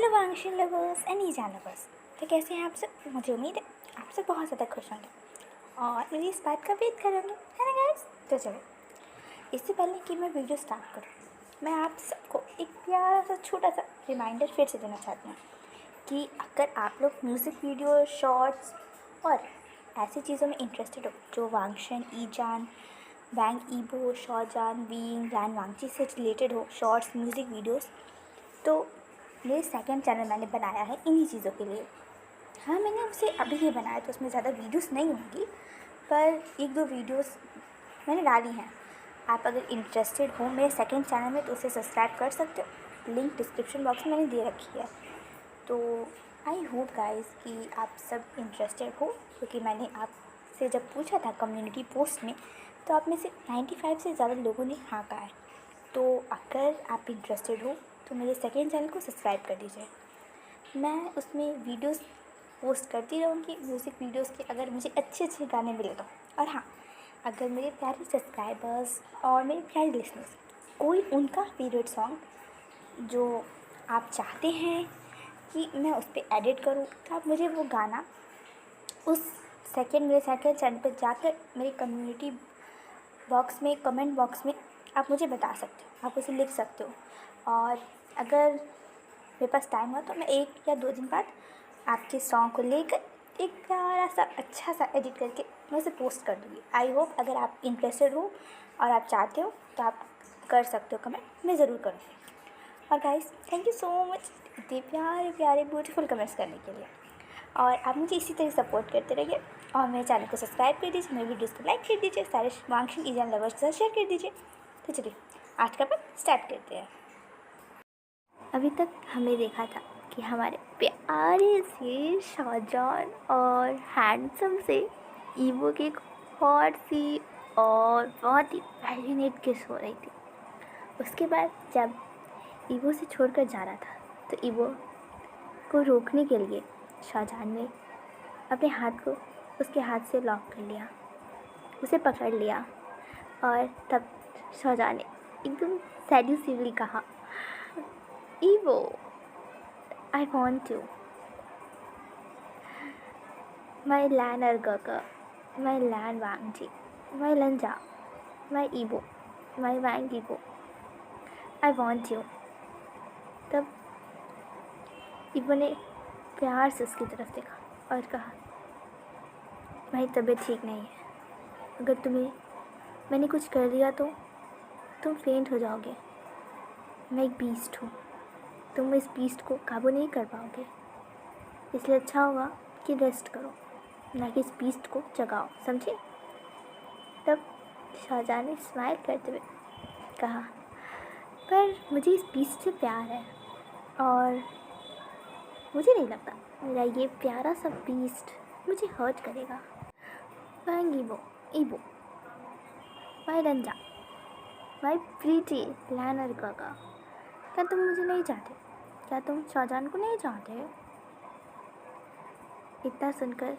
Hello Wangxian lovers and Yizhan lovers. तो कैसे हैं आप सब? मुझे उम्मीद है आप सब बहुत ज़्यादा खुश होंगे और मेरी इस बात का वेट करेंगे, है ना गाइस? तो चलो, इससे पहले कि मैं वीडियो स्टार्ट करूँ, मैं आप सबको एक प्यारा सा छोटा सा रिमाइंडर फिर से देना चाहती हूँ कि अगर आप लोग म्यूज़िक वीडियो, शॉर्ट्स और ऐसी चीज़ों में इंटरेस्टेड हो जो वांगशन, ईजान, बैंग ईबो, शौजान, वींग, लैन वांगची से रिलेटेड हो, शॉर्ट्स, म्यूज़िक वीडियोस, तो मेरे सेकंड चैनल मैंने बनाया है इन्हीं चीज़ों के लिए। हाँ, मैंने उसे अभी ही बनाया तो उसमें ज़्यादा वीडियोस नहीं होंगी, पर एक दो वीडियोस मैंने डाली हैं। आप अगर इंटरेस्टेड हो मेरे सेकंड चैनल में तो उसे सब्सक्राइब कर सकते हो, लिंक डिस्क्रिप्शन बॉक्स में मैंने दे रखी है। तो आई होप गाइस कि आप सब इंटरेस्टेड हो, क्योंकि मैंने आपसे जब पूछा था कम्युनिटी पोस्ट में तो आप में से 95 से ज़्यादा लोगों ने हाँ कहा है। तो अगर आप इंटरेस्टेड हो तो मेरे सेकेंड चैनल को सब्सक्राइब कर दीजिए। मैं उसमें वीडियोस पोस्ट करती रहूँगी, म्यूज़िक वीडियोस के, अगर मुझे अच्छे अच्छे गाने मिले तो। और हाँ, अगर मेरे प्यारे सब्सक्राइबर्स और मेरे प्यारे लिसनर्स कोई उनका फेवरेट सॉन्ग जो आप चाहते हैं कि मैं उस पर एडिट करूँ, तो आप मुझे वो गाना मेरे सेकेंड चैनल पर जाकर मेरे कम्युनिटी बॉक्स में, कमेंट बॉक्स में आप मुझे बता सकते हो, आप उसे लिख सकते हो। और अगर मेरे पास टाइम हो तो मैं 1 या 2 दिन बाद आपके सॉन्ग को लेकर एक प्यारा सा अच्छा सा एडिट करके मैं उसे पोस्ट कर दूँगी। आई होप अगर आप इंटरेस्टेड हो और आप चाहते हो तो आप कर सकते हो कमेंट, मैं ज़रूर करूँगी। और guys, thank you so much इतने प्यारे प्यारे ब्यूटीफुल कमेंट्स करने के लिए। और आप मुझे इसी तरह सपोर्ट करते रहिए और मेरे चैनल को सब्सक्राइब कर दीजिए, मेरे वीडियोस को लाइक कर दीजिए, सारे वांगशन ईजान लवर्स के साथ शेयर कर दीजिए। तो चलिए आज का पार्ट स्टार्ट करते हैं। अभी तक हमें देखा था कि हमारे प्यारे से शाहजहान और हैंडसम से ईवो की एक हॉट सी और बहुत ही पैशनेट किस हो रही थी। उसके बाद जब ईवो से छोड़कर जा रहा था तो ईवो को रोकने के लिए शाहजहान ने अपने हाथ को उसके हाथ से लॉक कर लिया, उसे पकड़ लिया। और तब शाहजहान ने एकदम सेड्यूसिवली कहा, Yibo, I want you, my Lan अर्गका, my Lan Wangji, my Lanzhan, my Yibo, my Wang Yibo, I want you. तब ईवो ने प्यार से उसकी तरफ देखा और कहा, मेरी तबीयत ठीक नहीं है, अगर मैंने कुछ कर दिया तो तुम फेंट हो जाओगे। मैं एक बीस्ट हूँ, तुम इस बीस्ट को काबू नहीं कर पाओगे, इसलिए अच्छा होगा कि रेस्ट करो, ना कि इस बीस्ट को जगाओ, समझे? तब शाहजहां ने स्माइल करते हुए कहा, पर मुझे इस बीस्ट से प्यार है और मुझे नहीं लगता मेरा ये प्यारा सा बीस्ट मुझे हर्ट करेगा। वांग ईवो, ईवो, माई रंजा, माई प्रीटी लैन अर्गका, क्या तुम मुझे नहीं चाहते? क्या तुम शाहजहां को नहीं चाहते? इतना सुनकर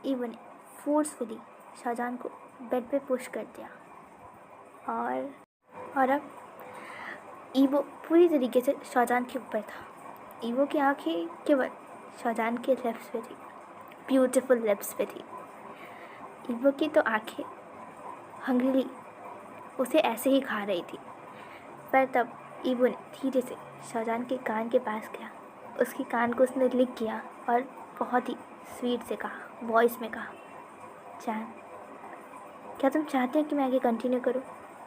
ईवो ने फोर्सफुली शाहजहां को बेड पे पुश कर दिया और अब ईवो पूरी तरीके से शाहजहां के ऊपर था। ईवो की आंखें केवल शाहजहां के लिप्स पे थी, ब्यूटीफुल लिप्स पे थी। ईवो की तो आंखें हंग्रीली उसे ऐसे ही खा रही थी। पर तब ईवो ने धीरे से शाहजहां के कान के पास गया, उसके कान को उसने लिक किया और बहुत ही स्वीट से कहा, वॉइस में कहा, जान, क्या तुम चाहते हो कि मैं आगे कंटिन्यू करूं?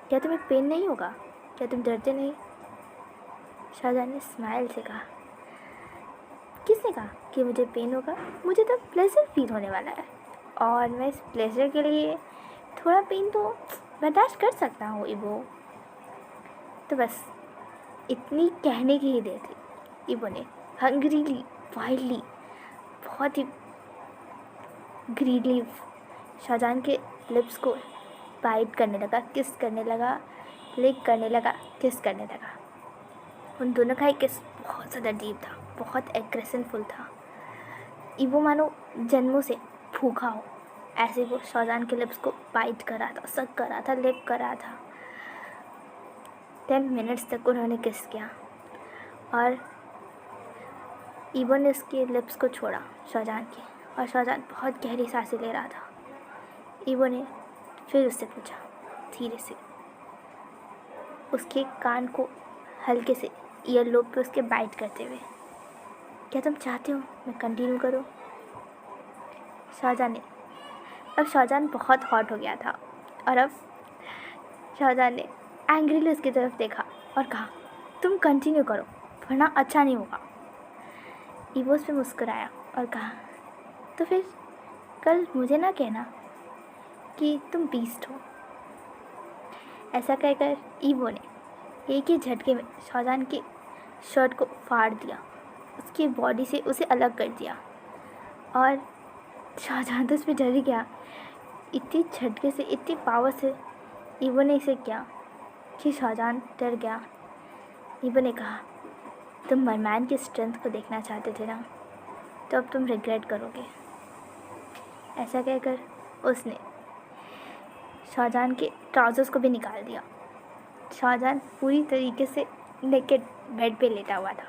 क्या तुम्हें पेन नहीं होगा? क्या तुम डरते नहीं? शाहजहां ने स्माइल से कहा, किसने कहा कि मुझे पेन होगा? मुझे तो प्लेजर फील होने वाला है और मैं इस प्लेजर के लिए थोड़ा पेन तो बर्दाश्त कर सकता हूँ ईवो। तो बस इतनी कहने की ही देर थी, ईवो ने हंग्रीली, वाइल्डली, बहुत ही ग्रीडली शाहजहां के लिप्स को बाइट करने लगा, किस करने लगा, लिक करने लगा, किस करने लगा। उन दोनों का एक किस बहुत ज़्यादा डीप था, बहुत एग्रेसिवफुल था। ईवो मानो जन्मों से भूखा हो, ऐसे वो शाहजहां के लिप्स को बाइट कर रहा था, सक कर रहा था, लिप कर रहा था। 10 मिनट्स तक उन्होंने किस किया और ईवो ने उसके लिप्स को छोड़ा शाहजहान के, और शाहजहान बहुत गहरी सांसें ले रहा था। ईवो ने फिर उससे पूछा धीरे से, उसके कान को हल्के से ईयर लोब पे उसके बाइट करते हुए, क्या तुम चाहते हो मैं कंटिन्यू करूं? शाहजहान ने, अब शाहजहान बहुत हॉट हो गया था, और अब शाहजहान ने एंग्रीली उसकी तरफ देखा और कहा, तुम कंटिन्यू करो वरना अच्छा नहीं होगा। ईवो उस पर मुस्कुराया और कहा, तो फिर कल मुझे ना कहना कि तुम बीस्ट हो। ऐसा कहकर ईवो ने एक ही झटके में शाहजहान के शर्ट को फाड़ दिया, उसकी बॉडी से उसे अलग कर दिया, और शाहजहान तो उस पर डर ही गया। इतनी झटके से, इतनी पावर से ईवो ने इसे किया कि शाहजहान डर गया। ईवो ने कहा, तुम मरमैन की स्ट्रेंथ को देखना चाहते थे ना, तो अब तुम रिग्रेट करोगे। ऐसा कहकर उसने शाहजहान के ट्राउज़र्स को भी निकाल दिया। शाहजहान पूरी तरीके से नेकेड बेड पे लेटा हुआ था,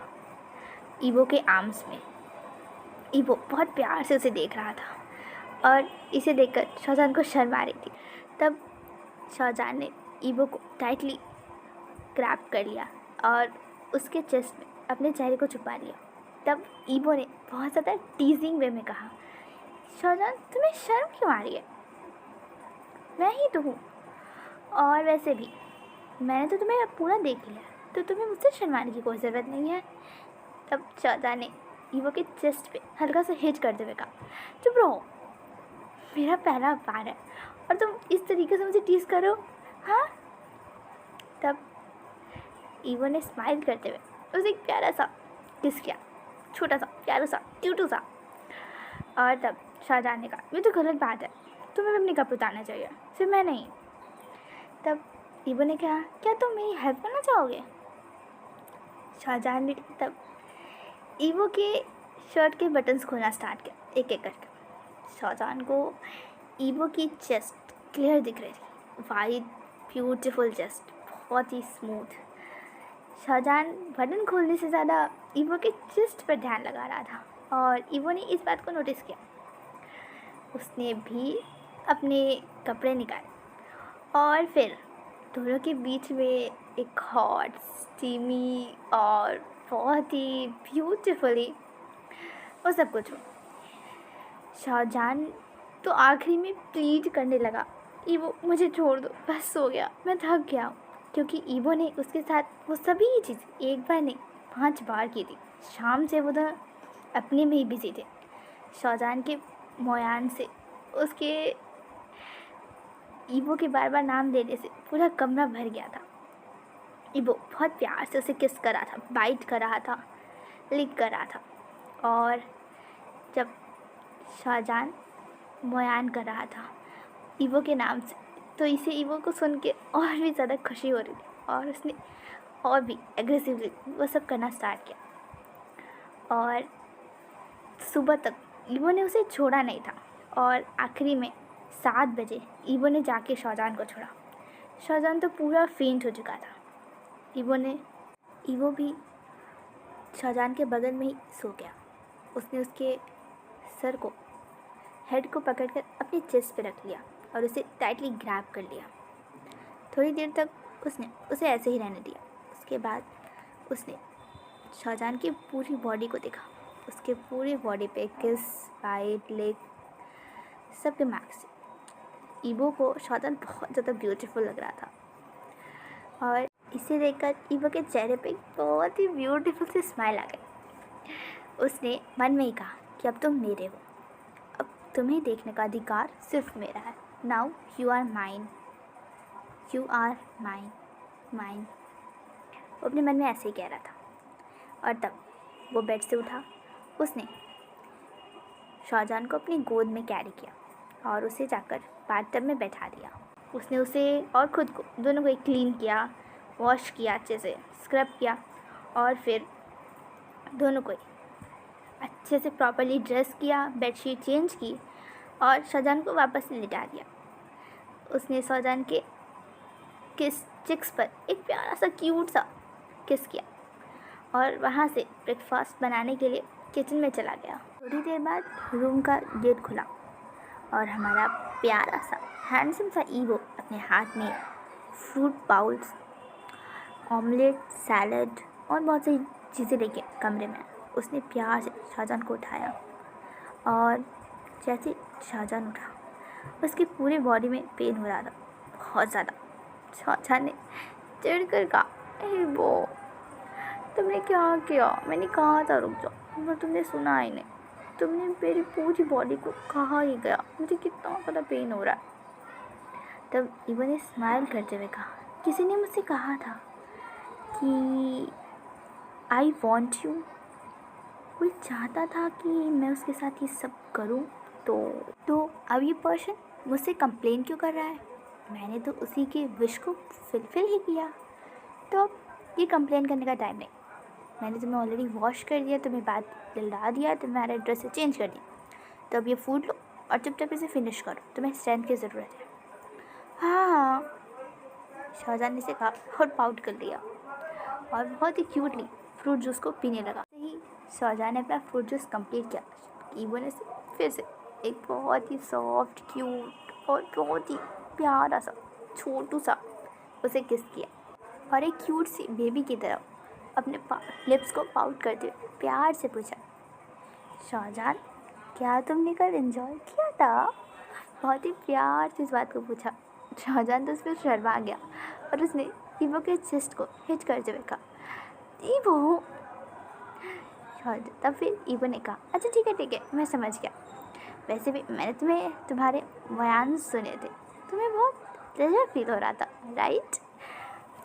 ईवो के आर्म्स में। ईवो बहुत प्यार से उसे देख रहा था, और इसे देखकर शाहजहान को शर्म आ रही थी। तब शाहजहान ने ईवो को टाइटली ग्रैब कर लिया और उसके चेस्ट में अपने चेहरे को छुपा लिया। तब ईवो ने बहुत ज़्यादा टीजिंग वे में कहा, शाहजहान तुम्हें शर्म क्यों आ रही है? मैं ही तो हूँ, और वैसे भी मैंने तो तुम्हें पूरा देख लिया, तो तुम्हें मुझसे शर्माने की कोई ज़रूरत नहीं है। तब शाहजहान ने ईवो के चेस्ट पे हल्का सा हिच करते हुए कहा, चुप रहो, मेरा पहला बार है और तुम इस तरीके से मुझे टीज करो, हाँ? तब ईवो ने स्माइल करते हुए उसे एक प्यारा सा किस किया, छोटा सा प्यारा सा क्यूटू सा। और तब शाहजहान ने कहा, ये तो गलत बात है, तुम्हें भी अपने कपड़े उतारना चाहिए, सिर्फ मैं नहीं। तब ईवो ने कहा, क्या तुम मेरी हेल्प करना चाहोगे? शाहजहान ने तब ईवो के शर्ट के बटन्स खोलना स्टार्ट किया, एक एक करके। शाहजहान को ईवो की चेस्ट क्लियर दिख रही थी, वाइट ब्यूटीफुल चेस्ट, बहुत ही स्मूथ। शाहजहान बटन खोलने से ज़्यादा ईवो के चेस्ट पर ध्यान लगा रहा था, और ईवो ने इस बात को नोटिस किया। उसने भी अपने कपड़े निकाले, और फिर दोनों के बीच में एक हॉट, स्टीमी और बहुत ही ब्यूटीफुली वो सब कुछ हो। शाहजहान तो आखिरी में प्लीड करने लगा, ईवो मुझे छोड़ दो, बस हो गया, मैं थक गया हूँ। क्योंकि ईवो ने उसके साथ वो सभी चीज़ एक बार नहीं 5 बार की थी। शाम से वो दोनों अपने में ही बिजी थे। शाहजहान के मोयान से, उसके ईवो के बार बार नाम लेने से पूरा कमरा भर गया था। ईवो बहुत प्यार से उसे किस कर रहा था, बाइट कर रहा था, लिक कर रहा था। और जब शाहजहान मोयान कर रहा था ईवो के नाम से, तो इसे ईवो को सुन के और भी ज़्यादा खुशी हो रही थी, और उसने और भी एग्रेसिवली वो सब करना स्टार्ट किया। और सुबह तक ईवो ने उसे छोड़ा नहीं था, और आखिरी में 7 बजे ईवो ने जाके शाहजहान को छोड़ा। शाहजहान तो पूरा फेंट हो चुका था। ईवो भी शाहजहान के बगल में ही सो गया। उसने उसके सर को, हेड को पकड़कर अपने चेस्ट पे रख लिया और उसे टाइटली ग्रैब कर लिया। थोड़ी देर तक उसने उसे ऐसे ही रहने दिया। उसके बाद उसने शाहजहान की पूरी बॉडी को देखा। उसके पूरी बॉडी पे किस, बाइट, लेग, सब के मार्क्स। ईवो को शाहजहान बहुत ज़्यादा ब्यूटीफुल लग रहा था, और इसे देखकर ईवो के चेहरे पे बहुत ही ब्यूटीफुल सी स्माइल आ गई। उसने मन में ही कहा कि अब तुम मेरे हो, अब तुम्हें देखने का अधिकार सिर्फ मेरा है। Now you are mine, you are mine, mine. वो अपने मन में ऐसे ही कह रहा था। और तब वो बेड से उठा। उसने शाहजहान को अपनी गोद में कैरी किया और उसे जाकर बाथटब में बैठा दिया। उसने उसे और ख़ुद को, दोनों को क्लीन किया, वॉश किया, अच्छे से स्क्रब किया, और फिर दोनों को अच्छे से प्रॉपर्ली ड्रेस किया, बेडशीट चेंज की, और शाहजहान को वापस से लिटा दिया। उसने शाहजहान के किस चिक्स पर एक प्यारा सा क्यूट सा किस किया, और वहाँ से ब्रेकफास्ट बनाने के लिए किचन में चला गया। थोड़ी देर बाद रूम का गेट खुला और हमारा प्यारा सा हैंडसम सा ईवो अपने हाथ में फ्रूट बाउल्स, ऑमलेट, सैलड और बहुत सारी चीज़ें लेके कमरे में उसने प्यार से शाहजहान को उठाया। और जैसे शाहजहान उठा, उसकी पूरी बॉडी में पेन हो रहा था, बहुत ज़्यादा। शाहजहान ने चिढ़ कर कहा, ए वो तुमने क्या किया? मैंने कहा था रुक जाओ, पर तुमने सुना ही नहीं। तुमने मेरी पूरी बॉडी को कहा ही गया, मुझे कितना ज़्यादा पेन हो रहा है। तब ईवो ने स्माइल करते हुए कहा, किसी ने मुझसे कहा था कि आई वॉन्ट यू। कोई चाहता था कि मैं उसके साथ ये सब करूं, तो अब ये पर्सन मुझसे कंप्लेन क्यों कर रहा है? मैंने तो उसी के विश को फुलफिल ही किया, तो अब ये कंप्लेन करने का टाइम नहीं। मैंने तुम्हें ऑलरेडी वॉश कर दिया, तुम्हें बात दिला दिया, तुम्हारा ड्रेस चेंज कर दिया, तो अब ये फूड लो और चुपचाप इसे फिनिश करो, तुम्हें स्ट्रेंथ की ज़रूरत है। हाँ, शाहजहान ने इसे कहा और पाउट कर लिया और बहुत ही क्यूटली फ्रूट जूस को पीने लगा। ही शाहजहान ने अपना फ्रूट जूस कंप्लीट किया। ईवो ने फिर से एक बहुत ही सॉफ्ट, क्यूट और बहुत ही प्यारा सा छोटू सा उसे किस किया और एक क्यूट सी बेबी की तरह अपने लिप्स को पाउट करते हुए प्यार से पूछा, शाहजहान क्या तुमने कल एंजॉय किया था? बहुत ही प्यार से इस बात को पूछा। शाहजहान तो उस पर शर्मा गया और उसने ईवो के चेस्ट को हिट करते हुए कहा, ईवो। तब फिर ईवो ने कहा, अच्छा ठीक है, मैं समझ गया। वैसे भी मैंने तुम्हारे बयान सुने थे, तुम्हें बहुत प्लेजर फील हो रहा था, राइट?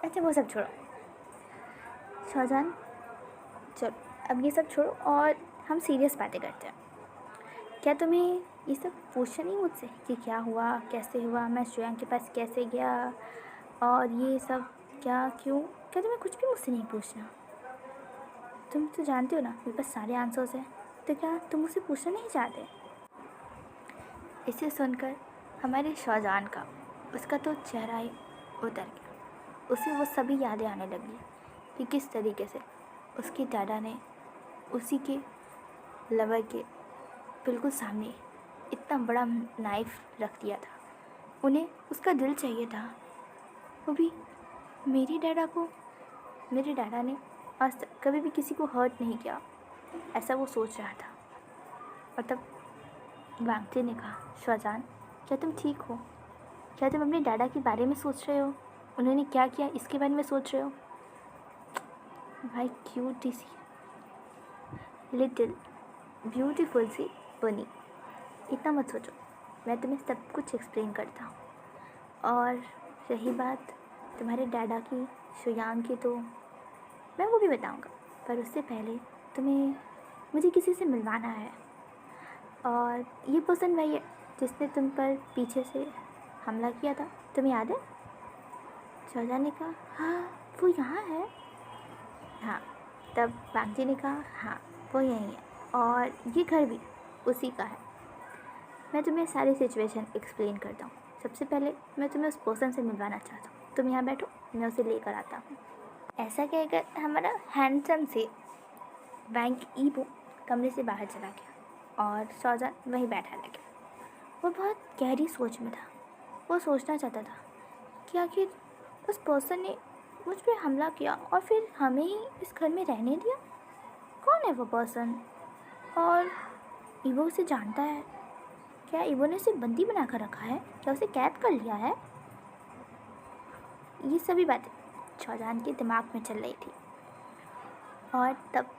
अच्छा वो सब छोड़ो शाहजहान, चलो अब ये सब छोड़ो और हम सीरियस बातें करते हैं। क्या तुम्हें ये सब पूछना नहीं मुझसे कि क्या हुआ, कैसे हुआ, मैं श्रेयांक के पास कैसे गया और ये सब क्या क्यों? क्या तुम्हें कुछ भी मुझसे नहीं पूछना? तुम तो जानते हो ना मेरे पास सारे आंसर्स हैं, तो क्या तुम मुझसे पूछना नहीं चाहते? इसे सुनकर हमारे शाहजहान का उसका तो चेहरा ही उतर गया। उसे वो सभी यादें आने लगी कि किस तरीके से उसके दादा ने उसी के लवर के बिल्कुल सामने इतना बड़ा नाइफ रख दिया था। उन्हें उसका दिल चाहिए था, वो भी मेरे डैडा ने आज तक कभी भी किसी को हर्ट नहीं किया, ऐसा वो सोच रहा था। और तब वांगती ने कहा, शाहजहान क्या तुम ठीक हो? क्या तुम अपने डैडा के बारे में सोच रहे हो? उन्होंने क्या किया इसके बारे में सोच रहे हो? भाई क्यूट सी लिटिल ब्यूटीफुल सी बनी, इतना मत सोचो, मैं तुम्हें सब कुछ एक्सप्लेन करता हूँ। और रही बात तुम्हारे डैडा की, श्रेयांक की, तो मैं वो भी बताऊँगा, पर उससे पहले तुम्हें मुझे किसी से मिलवाना है। और ये पर्सन वही है जिसने तुम पर पीछे से हमला किया था, तुम्हें याद है? शाहजहान ने कहा, हाँ वो यहाँ है। हाँ, तब बागजी ने कहा, हाँ वो यहीं है और ये घर भी उसी का है। मैं तुम्हें सारी सिचुएशन एक्सप्लेन करता हूँ। सबसे पहले मैं तुम्हें उस पर्सन से मिलवाना चाहता हूँ, तुम यहाँ बैठो, मैं उसे लेकर आता हूँ। ऐसा कहकर हमारा हैंडसम से बैंक ईवो कमरे से बाहर चला गया और शाहजहान वहीं बैठा रह गया। वो बहुत गहरी सोच में था। वो सोचना चाहता था कि आखिर उस पर्सन ने मुझ पर हमला किया और फिर हमें ही इस घर में रहने दिया। कौन है वो पर्सन? और ईवो उसे जानता है क्या? ईवो ने उसे बंदी बनाकर रखा है क्या? उसे कैद कर लिया है? ये सभी बातें शाहजहान के दिमाग में चल रही थी। और तब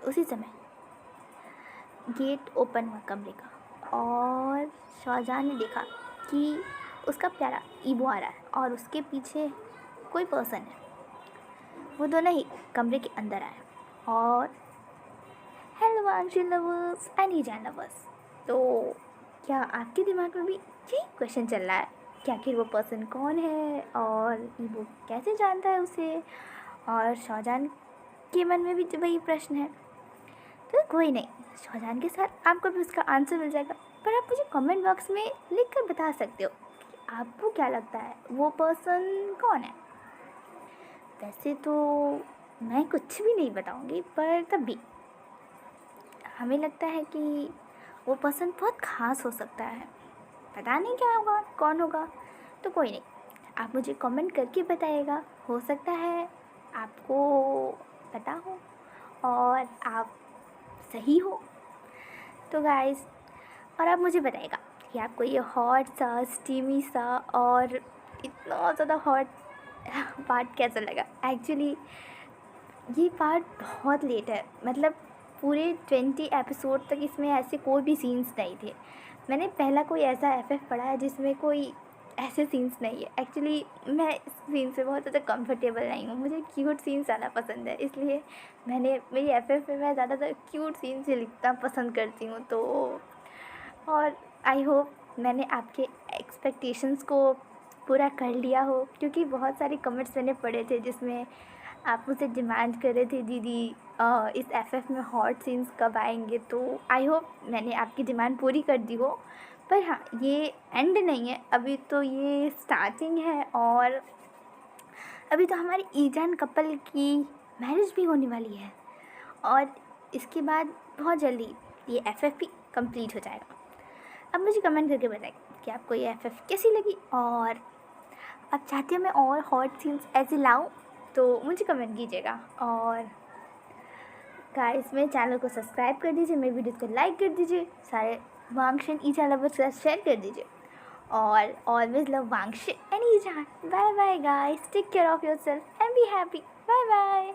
उसी समय गेट ओपन हुआ कमरे का और शाहजहान ने देखा कि उसका प्यारा ईवो आ रहा है और उसके पीछे कोई पर्सन है। वो दोनों ही कमरे के अंदर आए और हेलो आंशिल लवर्स एंड ईजान लवर्स, तो क्या आपके दिमाग में भी यही क्वेश्चन चल रहा है कि आखिर वो पर्सन कौन है और ईवो कैसे जानता है उसे? और शाहजहान के मन में भी तो वही प्रश्न है। तो कोई नहीं, शाहजहान के साथ आपको भी उसका आंसर मिल जाएगा, पर आप मुझे कमेंट बॉक्स में लिख कर बता सकते हो कि आपको क्या लगता है वो पर्सन कौन है। वैसे तो मैं कुछ भी नहीं बताऊंगी, पर तब भी हमें लगता है कि वो पर्सन बहुत ख़ास हो सकता है, पता नहीं क्या होगा, कौन होगा। तो कोई नहीं, आप मुझे कमेंट करके बताइएगा, हो सकता है आपको पता हो और आप सही हो। तो गाइस, और आप मुझे बताइएगा कि आपको ये हॉट सा, स्टीमी सा और इतना ज़्यादा हॉट पार्ट कैसा लगा। एक्चुअली ये पार्ट बहुत लेट है, मतलब पूरे 20 एपिसोड तक इसमें ऐसे कोई भी सीन्स नहीं थे। मैंने पहला कोई ऐसा एफएफ पढ़ा है जिसमें कोई ऐसे सीन्स नहीं है। एक्चुअली मैं इस सीन से बहुत ज़्यादा कंफर्टेबल नहीं हूँ, मुझे क्यूट सीन ज़्यादा पसंद है, इसलिए मेरी एफएफ में मैं ज़्यादातर क्यूट सीन से लिखना पसंद करती हूँ। तो और आई होप मैंने आपके एक्सपेक्टेशंस को पूरा कर लिया हो, क्योंकि बहुत सारे कमेंट्स मैंने पढ़े थे जिसमें आप मुझसे डिमांड कर रहे थे, दीदी इस एफएफ में हॉट सीन्स कब आएंगे। तो आई होप मैंने आपकी डिमांड पूरी कर दी हो। पर हाँ, ये एंड नहीं है, अभी तो ये स्टार्टिंग है और अभी तो हमारी ईजान कपल की मैरिज भी होने वाली है और इसके बाद बहुत जल्दी ये एफएफ भी कंप्लीट हो जाएगा। अब मुझे कमेंट करके बताएं कि आपको ये एफएफ कैसी लगी और आप चाहते हो मैं और हॉट सीन्स ऐसे लाऊं, तो मुझे कमेंट कीजिएगा। और गाइस, मेरे चैनल को सब्सक्राइब कर दीजिए, मेरे वीडियोस को लाइक कर दीजिए, सारे वांगश एंड ईजान लवर्स के साथ शेयर कर दीजिए और always love Wangxian and Yizhan. Bye bye guys, take care of yourself and be happy. Bye bye.